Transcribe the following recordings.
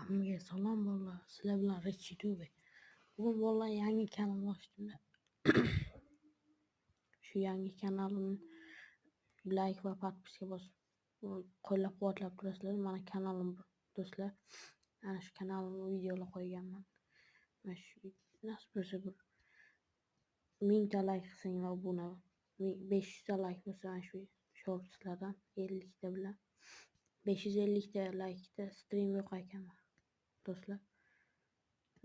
Hammaga salom bolalar. Sizlar bilan Rich YouTube. Bugun bolalar yangi kanal ochdim. Shu yangi kanalimni like va podpiska bosib qo'llab-quvvatlab turasizlar. Mana kanalim do'stlar. Ana shu kanalimga videolar qo'yganman. Mana shu nasib bo'lsa bir 1000 ta like qilsanglar obuna 500 ta like bo'lsa mana shu shortslardan 50 ta bilan 550 ta like'da stream yo'q ekan do'stlar.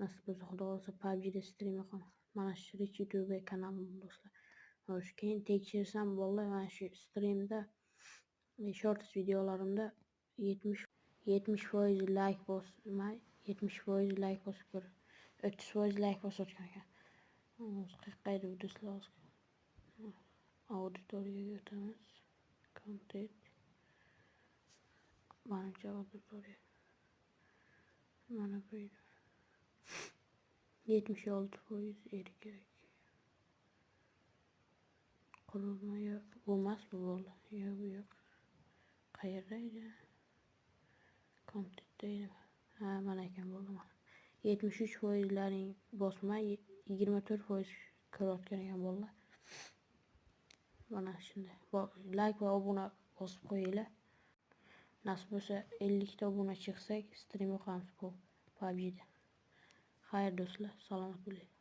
Nasib bo'lsa xudo xolasa PUBG'da stream yo'qaman. Mana shu Rich YouTube kanalim do'stlar. Shu keyin tekshirsam bolalar mana shu streamda shorts videolarimda 70% like bosmay 70% like bosib bir 30% like bosayotgan ekan. Qayda do'stlar? Auditoriyaga o'tamiz. Content. Manimcha auditoriya. Mana bu 76% erkak. Qurilma yo'q. Bo'lmas bu bola. Yo'q bu yo'q. Qayerda edi? Kontentda edi. Ha, mana ekan bo'ldi. 73%laring bosmay 24% ko'rayotgan ekan bolalar. Mana shunday. Like va obuna bosib qo'yinglar. Nasib bo'lsa 50 ta obuna chiqsak, stream o'qamiz bu PUBG'da. Xayr do'stlar, salomat bo'ling.